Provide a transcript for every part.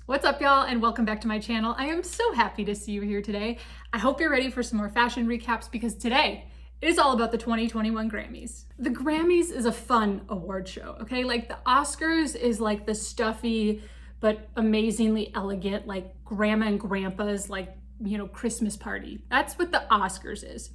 What's up, y'all, and welcome back to my channel. I am so happy to see you here today. I hope you're ready for some more fashion recaps because today it is all about the 2021 Grammys. The Grammys is a fun award show, okay? Like the Oscars is like the stuffy but amazingly elegant, like grandma and grandpa's like, Christmas party. That's what the Oscars is.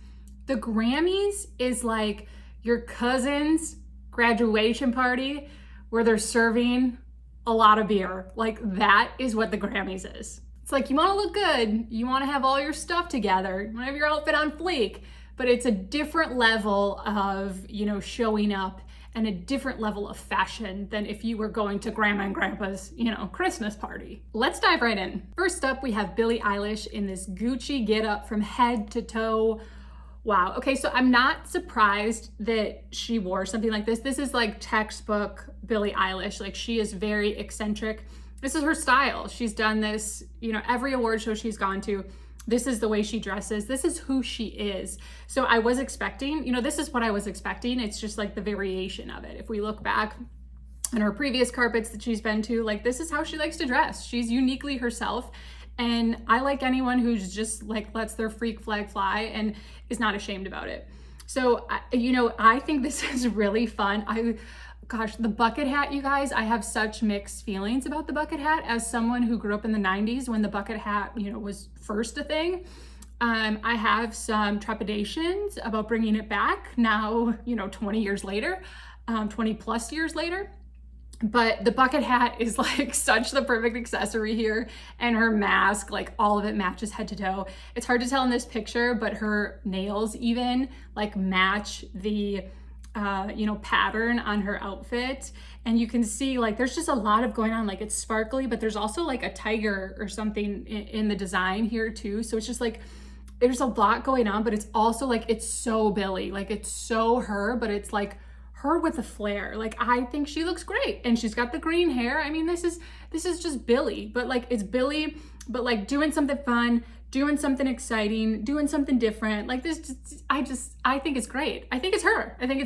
The Grammys is like your cousin's graduation party where they're serving a lot of beer. Like that is what the Grammys is. It's like you want to look good, you want to have all your stuff together, you want to have your outfit on fleek, but it's a different level of, showing up and a different level of fashion than if you were going to grandma and grandpa's, Christmas party. Let's dive right in. First up, we have Billie Eilish in this Gucci get up from head to toe. Wow. Okay, so I'm not surprised that she wore something like this. This is like textbook Billie Eilish. Like she is very eccentric. This is her style. She's done this, every award show she's gone to. This is the way she dresses. This is who she is. So I was expecting, this is what I was expecting. It's just like the variation of it. If we look back on her previous carpets that she's been to, like this is how she likes to dress. She's uniquely herself. And I like anyone who's just like lets their freak flag fly and is not ashamed about it. So, I think this is really fun. Gosh, the bucket hat, you guys, I have such mixed feelings about the bucket hat as someone who grew up in the 90s when the bucket hat, was first a thing. I have some trepidations about bringing it back now, 20 years later, 20 plus years later. But the bucket hat is like such the perfect accessory here, and her mask, like all of it matches head to toe. It's hard to tell in this picture, but her nails even like match the pattern on her outfit. And you can see like there's just a lot of going on, like it's sparkly, but there's also like a tiger or something in the design here too. So it's just like there's a lot going on, but it's also like it's so Billie, like it's so her, but it's like her with a flair. Like I think she looks great, and she's got the green hair. I mean, this is just Billie, but like it's Billie, but like doing something fun, doing something exciting, doing something different. Like this, I think it's great. I think it's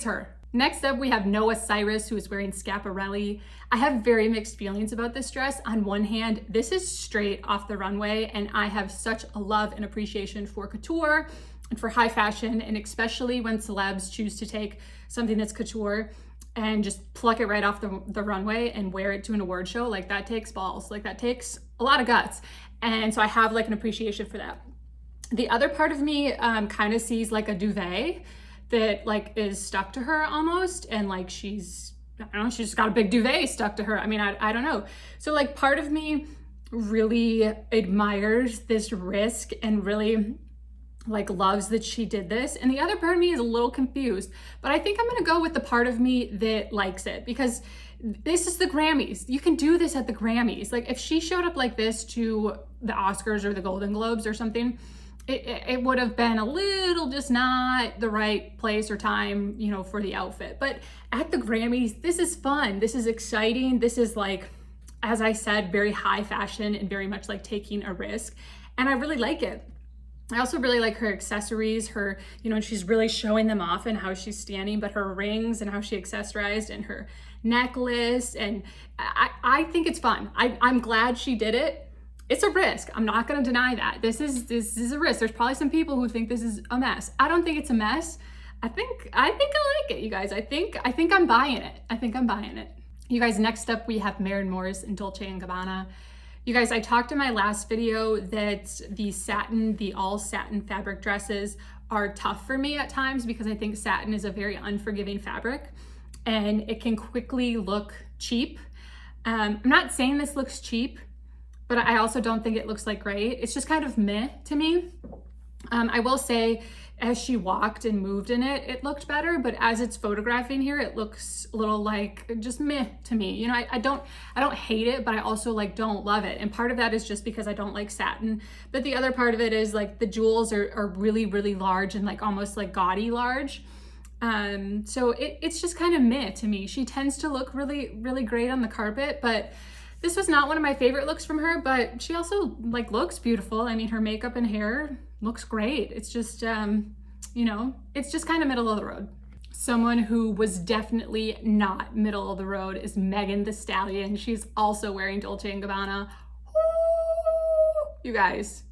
her. Next up, we have Cyrus, who is wearing Schiaparelli. I have very mixed feelings about this dress. On one hand, this is straight off the runway, and I have such a love and appreciation for couture and for high fashion, and especially when celebs choose to take something that's couture and just pluck it right off the runway and wear it to an award show. Like that takes balls, like that takes a lot of guts. And so I have like an appreciation for that. The other part of me kind of sees like a duvet that like is stuck to her almost, and like she's just got a big duvet stuck to her. I mean, I don't know. So like part of me really admires this risk and really like loves that she did this, and the other part of me is a little confused, but I think I'm gonna go with the part of me that likes it, because this is the Grammys. You can do this at the Grammys. Like if she showed up like this to the Oscars or the Golden Globes or something, it would have been a little just not the right place or time, for the outfit. But at the Grammys, this is fun, this is exciting, this is like, as I said, very high fashion and very much like taking a risk, and I really like it. I also really like her accessories, her, and she's really showing them off and how she's standing, but her rings and how she accessorized and her necklace. And I think it's fun. I'm glad she did it. It's a risk. I'm not going to deny that. This is a risk. There's probably some people who think this is a mess. I don't think it's a mess. I think I like it, you guys. I think I'm buying it. You guys, next up, we have Maren Morris and Dolce & Gabbana. You guys, I talked in my last video that the all satin fabric dresses are tough for me at times because I think satin is a very unforgiving fabric and it can quickly look cheap. I'm not saying this looks cheap, but I also don't think it looks like great. It's just kind of meh to me. I will say, as she walked and moved in it, it looked better, but as it's photographing here, it looks a little like just meh to me. I don't hate it, but I also like don't love it. And part of that is just because I don't like satin. But the other part of it is like the jewels are really, really large and like almost like gaudy large. So it's just kind of meh to me. She tends to look really, really great on the carpet, but this was not one of my favorite looks from her, but she also like looks beautiful. I mean, her makeup and hair looks great. It's just, it's just kind of middle of the road. Someone who was definitely not middle of the road is Megan Thee Stallion. She's also wearing Dolce & Gabbana. You guys,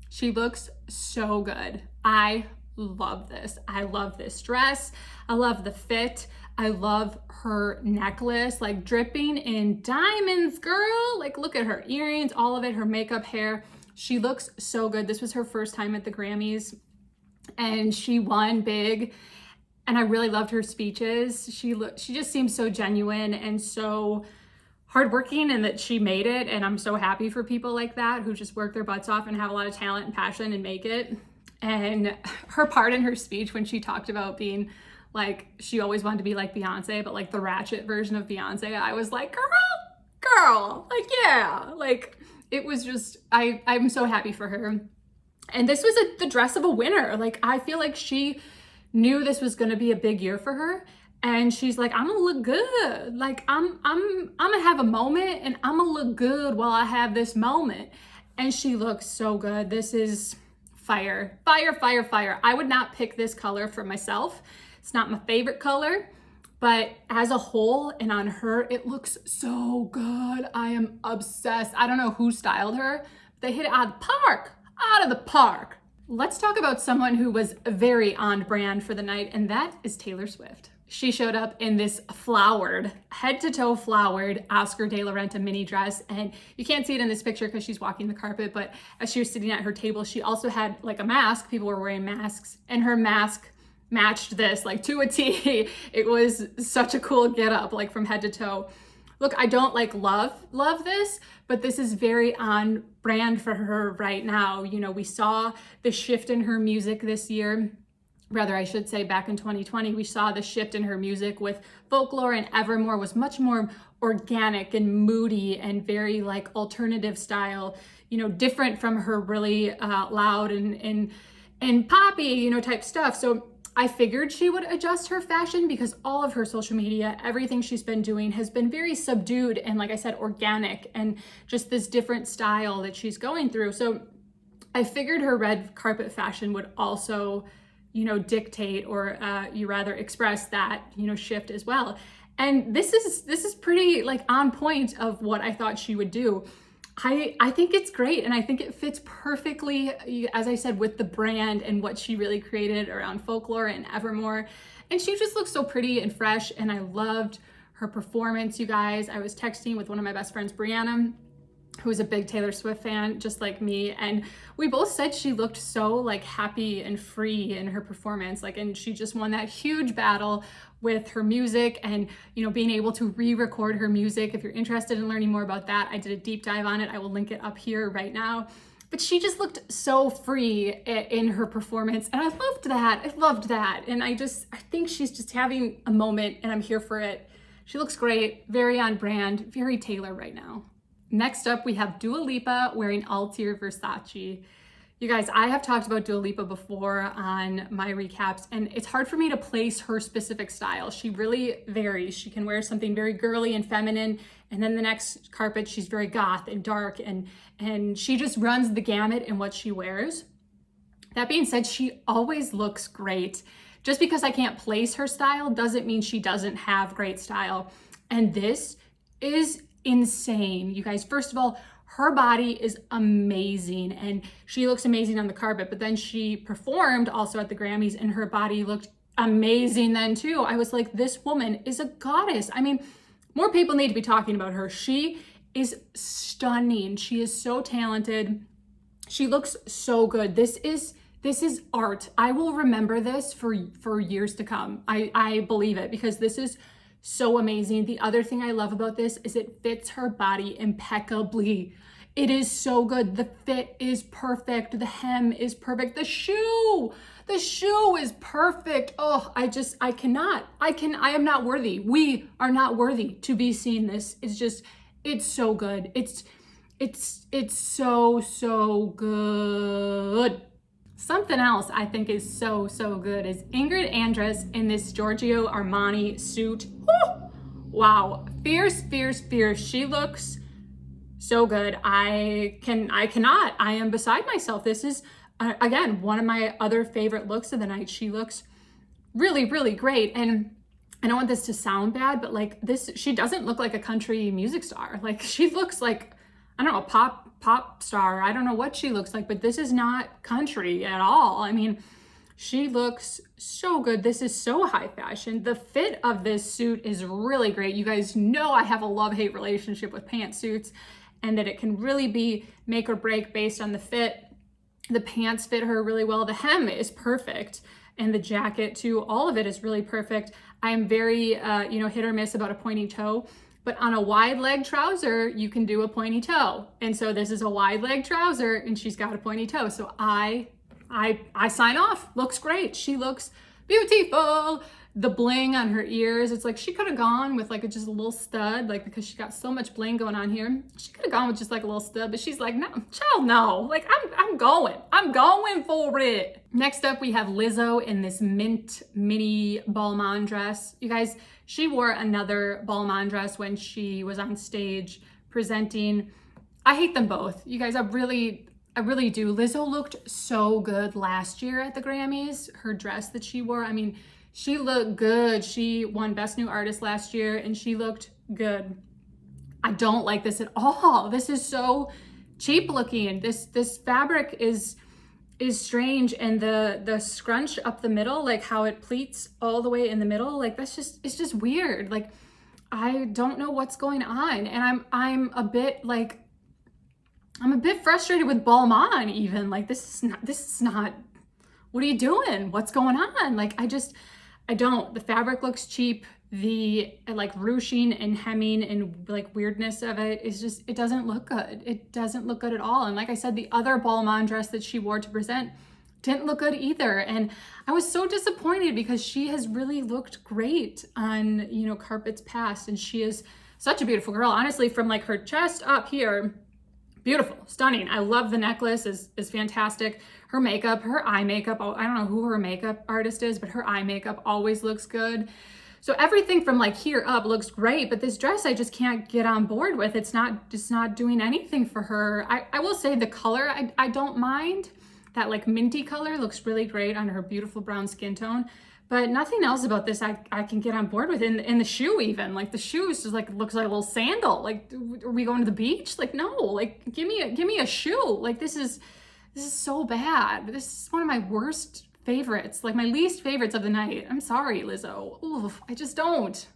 she looks so good. I love this. I love this dress. I love the fit. I love her necklace, like dripping in diamonds, girl. Like look at her earrings, all of it, her makeup, hair. She looks so good. This was her first time at the Grammys and she won big. And I really loved her speeches. She just seems so genuine and so hardworking, and that she made it. And I'm so happy for people like that who just work their butts off and have a lot of talent and passion and make it. And her part in her speech when she talked about being like, she always wanted to be like Beyonce, but like the ratchet version of Beyonce, I was like, girl, like, yeah, like it was just, I'm so happy for her. And this was the dress of a winner. Like, I feel like she knew this was going to be a big year for her. And she's like, I'm gonna look good. Like I'm gonna have a moment and I'm gonna look good while I have this moment. And she looks so good. This is fire, fire, fire, fire. I would not pick this color for myself. It's not my favorite color, but as a whole and on her, it looks so good. I am obsessed. I don't know who styled her. They hit it out of the park, out of the park. Let's talk about someone who was very on brand for the night, and that is Taylor Swift. She showed up in this flowered, head to toe flowered Oscar de la Renta mini dress. And you can't see it in this picture because she's walking the carpet, but as she was sitting at her table, she also had like a mask. People were wearing masks and her mask matched this like to a T. It was such a cool get up, like from head to toe. Look, I don't like love this, but this is very on brand for her right now. You know, we saw the shift in her music this year. Rather, I should say back in 2020, we saw the shift in her music with Folklore, and Evermore was much more organic and moody and very like alternative style, you know, different from her really loud and poppy, you know, type stuff. So I figured she would adjust her fashion because all of her social media, everything she's been doing has been very subdued and, like I said, organic and just this different style that she's going through. So I figured her red carpet fashion would also, you know, dictate or you rather express that, you know, shift as well. And this is pretty like on point of what I thought she would do. I think it's great, and I think it fits perfectly, as I said, with the brand and what she really created around Folklore and Evermore. And she just looks so pretty and fresh, and I loved her performance, you guys. I was texting with one of my best friends, Brianna, who is a big Taylor Swift fan, just like me, and we both said she looked so like happy and free in her performance, like, and she just won that huge battle with her music and, you know, being able to re-record her music. If you're interested in learning more about that, I did a deep dive on it. I will link it up here right now. But she just looked so free in her performance, and I loved that. And I think she's just having a moment, and I'm here for it. She looks great, very on brand, very Taylor right now. Next up, we have Dua Lipa wearing Altier Versace. You guys, I have talked about Dua Lipa before on my recaps, and it's hard for me to place her specific style. She really varies. She can wear something very girly and feminine, and then the next carpet, she's very goth and dark, and she just runs the gamut in what she wears. That being said, she always looks great. Just because I can't place her style doesn't mean she doesn't have great style. And this is insane, you guys. First of all, her body is amazing and she looks amazing on the carpet, but then she performed also at the Grammys and her body looked amazing then too. I was like, this woman is a goddess. I mean, more people need to be talking about her. She is stunning. She is so talented. She looks so good. This is art. I will remember this for years to come. I believe it, because this is so amazing. The other thing I love about this is it fits her body impeccably. It is so good. The fit is perfect. The hem is perfect. The shoe is perfect. Oh, I am not worthy. We are not worthy to be seeing this. It's so good. It's so good. Something else I think is so good is Ingrid Andres in this Giorgio Armani suit. Woo! Wow, fierce. She looks so good. I am beside myself. This is again one of my other favorite looks of the night. She looks really great, and I don't want this to sound bad, but like this, she doesn't look like a country music star. Like she looks like, I don't know, a pop pop star. I don't know what she looks like, but this is not country at all. I mean, she looks so good. This is so high fashion. The fit of this suit is really great. You guys know I have a love-hate relationship with pantsuits, and that it can really be make or break based on the fit. The pants fit her really well. The hem is perfect. And the jacket too, all of it is really perfect. I am very, hit or miss about a pointy toe, but on a wide leg trouser, you can do a pointy toe. And so this is a wide leg trouser and she's got a pointy toe. So I sign off. Looks great. She looks beautiful. The bling on her ears, it's like she could have gone with like just a little stud, like because she got so much bling going on here. She could have gone with just like a little stud, but she's like, no, child, no. Like I'm going for it. Next up, we have Lizzo in this mint mini balmain dress. You guys, she wore another balmain dress when she was on stage presenting. I hate them both. You guys, I really do. Lizzo looked so good last year at the Grammys. Her dress that she wore, I mean, she looked good. She won Best New Artist last year and she looked good. I don't like this at all. This is so cheap looking. This fabric is strange, and the scrunch up the middle, like how it pleats all the way in the middle, like it's just weird. Like I don't know what's going on, and I'm a bit frustrated with balmain even. Like this is not, what are you doing? What's going on? Like the fabric looks cheap. The like ruching and hemming and like weirdness of it is just, it doesn't look good. It doesn't look good at all. And like I said, the other balmain dress that she wore to present didn't look good either. And I was so disappointed because she has really looked great on, carpets past. And she is such a beautiful girl. Honestly, from like her chest up here, beautiful, stunning. I love the necklace, is fantastic. Her makeup, her eye makeup, I don't know who her makeup artist is, but her eye makeup always looks good. So everything from like here up looks great, but this dress I just can't get on board with. It's not doing anything for her. I will say the color, I don't mind. That like minty color looks really great on her beautiful brown skin tone, but nothing else about this I can get on board with. In the shoe even, like the shoes just like looks like a little sandal. Like, are we going to the beach? Like, no, like give me a shoe. Like this is so bad. This is one of my worst favorites, like my least favorites of the night. I'm sorry, Lizzo. Oof, I just don't.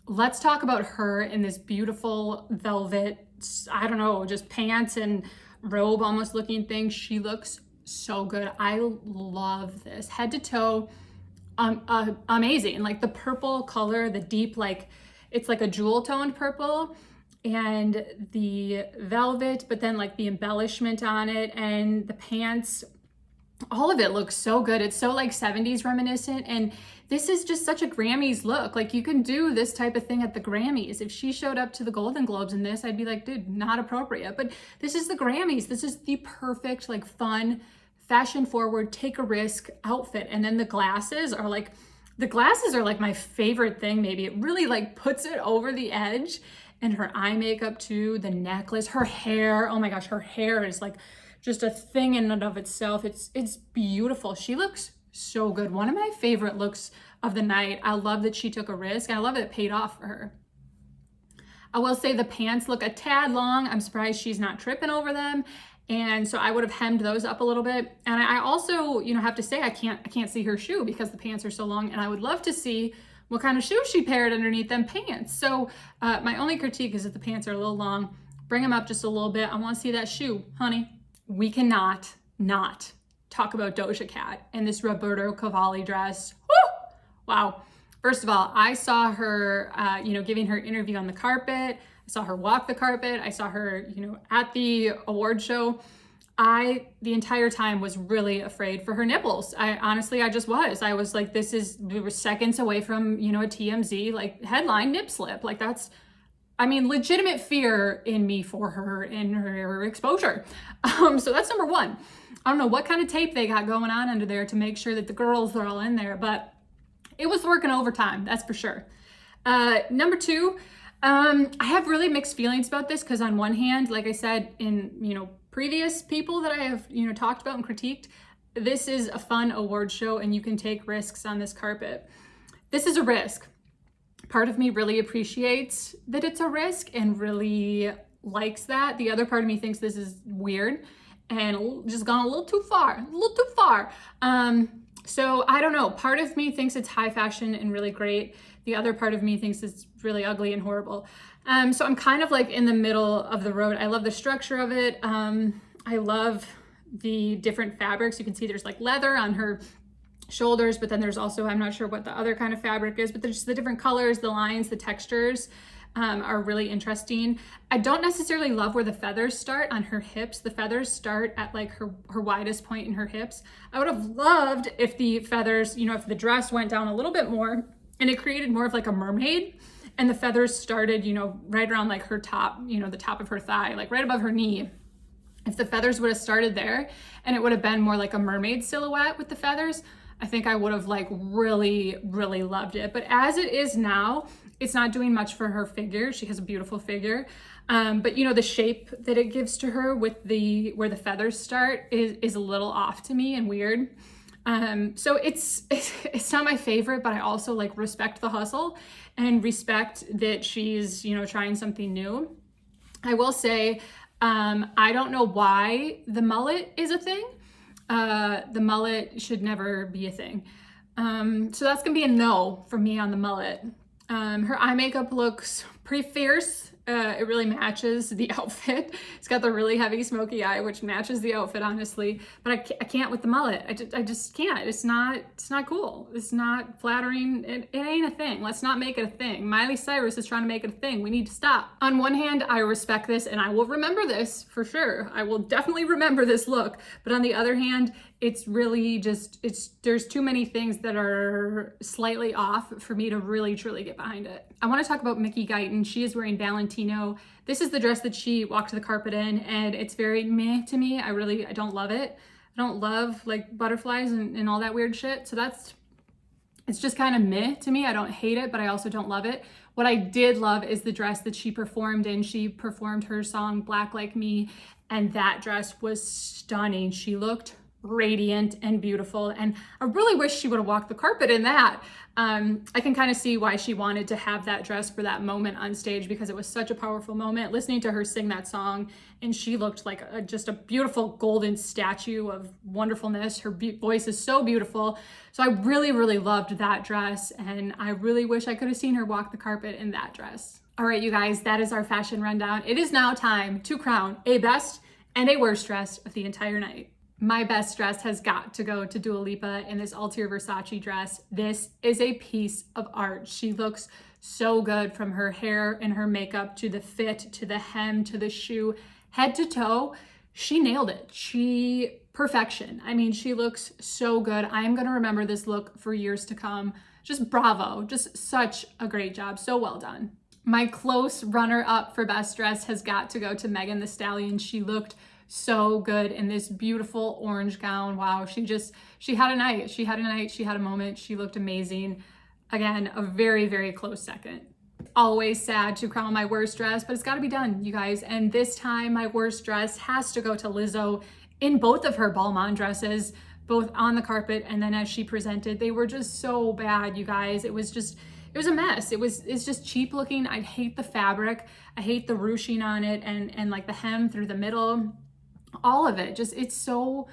Let's talk about her in this beautiful velvet, I don't know, just pants and robe almost looking thing. She looks so good. I love this head to toe. Amazing. Like the purple color, the deep, like it's like a jewel toned purple, and the velvet, but then like the embellishment on it and the pants, all of it looks so good. It's so like 70s reminiscent, and this is just such a Grammys look. Like you can do this type of thing at the Grammys. If she showed up to the Golden Globes in this, I'd be like, dude, not appropriate. But this is the Grammys. This is the perfect, like fun, fashion forward, take a risk outfit. And then the glasses are like my favorite thing. Maybe it really like puts it over the edge. And her eye makeup too, the necklace, her hair. Oh my gosh, her hair is like just a thing in and of itself. It's beautiful. She looks so good. One of my favorite looks of the night. I love that she took a risk, and I love that it paid off for her. I will say the pants look a tad long. I'm surprised she's not tripping over them. And so I would have hemmed those up a little bit. And I also, have to say I can't see her shoe because the pants are so long, and I would love to see what kind of shoe she paired underneath them pants. So my only critique is that the pants are a little long. Bring them up just a little bit. I want to see that shoe, honey. We cannot not talk about Doja Cat and this Roberto Cavalli dress. Woo! Wow. First of all, I saw her, giving her interview on the carpet. I saw her walk the carpet. I saw her, at the award show. The entire time was really afraid for her nipples. I just was. I was like, we were seconds away from, a TMZ like headline nip slip. Like legitimate fear in me for her in her exposure. So that's number one. I don't know what kind of tape they got going on under there to make sure that the girls are all in there, but it was working overtime, that's for sure. Number two, I have really mixed feelings about this because on one hand, like I said in, previous people that I have, talked about and critiqued, this is a fun award show and you can take risks on this carpet. This is a risk. Part of me really appreciates that it's a risk and really likes that. The other part of me thinks this is weird and just gone a little too far, so I don't know. Part of me thinks it's high fashion and really great. The other part of me thinks it's really ugly and horrible. So I'm kind of like in the middle of the road. I love the structure of it. I love the different fabrics. You can see there's like leather on her shoulders, but then there's also, I'm not sure what the other kind of fabric is, but there's just the different colors, the lines, the textures are really interesting. I don't necessarily love where the feathers start on her hips. The feathers start at like her widest point in her hips. I would have loved if the feathers, you know, if the dress went down a little bit more and it created more of like a mermaid, and the feathers started, you know, right around like her top, you know, the top of her thigh, like right above her knee. If the feathers would have started there and it would have been more like a mermaid silhouette with the feathers, I think I would have like really, really loved it. But as it is now, it's not doing much for her figure. She has a beautiful figure. But you know, the shape that it gives to her with where the feathers start is a little off to me and weird. So it's not my favorite, but I also like respect the hustle and respect that she's, you know, trying something new. I will say, I don't know why the mullet is a thing. The mullet should never be a thing. So that's gonna be a no for me on the mullet. Her eye makeup looks pretty fierce. It really matches the outfit. It's got the really heavy smoky eye, which matches the outfit, honestly. But I can't with the mullet. I just can't. It's not cool. It's not flattering. It ain't a thing. Let's not make it a thing. Miley Cyrus is trying to make it a thing. We need to stop. On one hand, I respect this and I will remember this for sure. I will definitely remember this look. But on the other hand, it's really just, there's too many things that are slightly off for me to really truly get behind it. I want to talk about Mickey Guyton. She is wearing Valentino. This is the dress that she walked the carpet in, and it's very meh to me. I don't love it. I don't love like butterflies and all that weird shit. So it's just kind of meh to me. I don't hate it, but I also don't love it. What I did love is the dress that she performed in. She performed her song Black Like Me, and that dress was stunning. She looked radiant and beautiful, and I really wish she would have walked the carpet in that. I can kind of see why she wanted to have that dress for that moment on stage, because it was such a powerful moment listening to her sing that song, and she looked like just a beautiful golden statue of wonderfulness. Her voice is so beautiful, so I really, really loved that dress, and I really wish I could have seen her walk the carpet in that dress. All right, you guys, that is our fashion rundown. It is now time to crown a best and a worst dress of the entire night. My best dress has got to go to Dua Lipa in this Altier Versace dress. This is a piece of art. She looks so good, from her hair and her makeup to the fit, to the hem, to the shoe, head to toe. She nailed it. Perfection. I mean, she looks so good. I am going to remember this look for years to come. Just bravo. Just such a great job. So well done. My close runner-up for best dress has got to go to Megan Thee Stallion. She looked so good in this beautiful orange gown. Wow, she had a night. She had a moment. She looked amazing. Again, a very, very close second. Always sad to crown my worst dress, but it's got to be done, you guys. And this time, my worst dress has to go to Lizzo in both of her Balmain dresses, both on the carpet and then as she presented. They were just so bad, you guys. It was a mess. It's just cheap looking. I hate the fabric. I hate the ruching on it and like the hem through the middle. All of it, it's so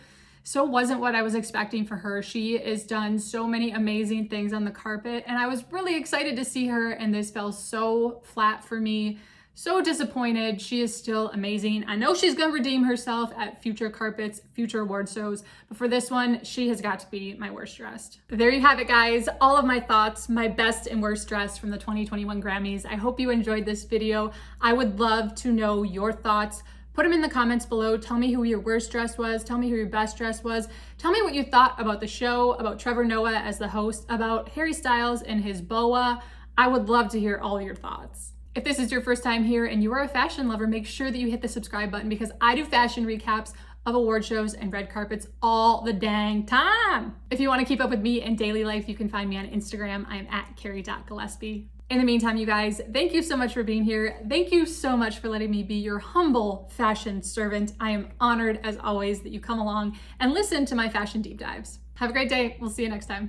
wasn't what I was expecting for her. She has done so many amazing things on the carpet, and I was really excited to see her, and this fell so flat for me. So disappointed. She is still amazing. I know she's gonna redeem herself at future carpets, future award shows, but for this one, she has got to be my worst dressed. There you have it, guys. All of my thoughts, my best and worst dress from the 2021 Grammys. I hope you enjoyed this video. I would love to know your thoughts. Put them in the comments below. Tell me who your worst dress was. Tell me who your best dress was. Tell me what you thought about the show, about Trevor Noah as the host, about Harry Styles and his boa. I would love to hear all your thoughts. If this is your first time here and you are a fashion lover, make sure that you hit the subscribe button, because I do fashion recaps of award shows and red carpets all the dang time. If you want to keep up with me in daily life, you can find me on Instagram. I am at Carrie.Gillaspie. In the meantime, you guys, thank you so much for being here. Thank you so much for letting me be your humble fashion servant. I am honored, as always, that you come along and listen to my fashion deep dives. Have a great day. We'll see you next time.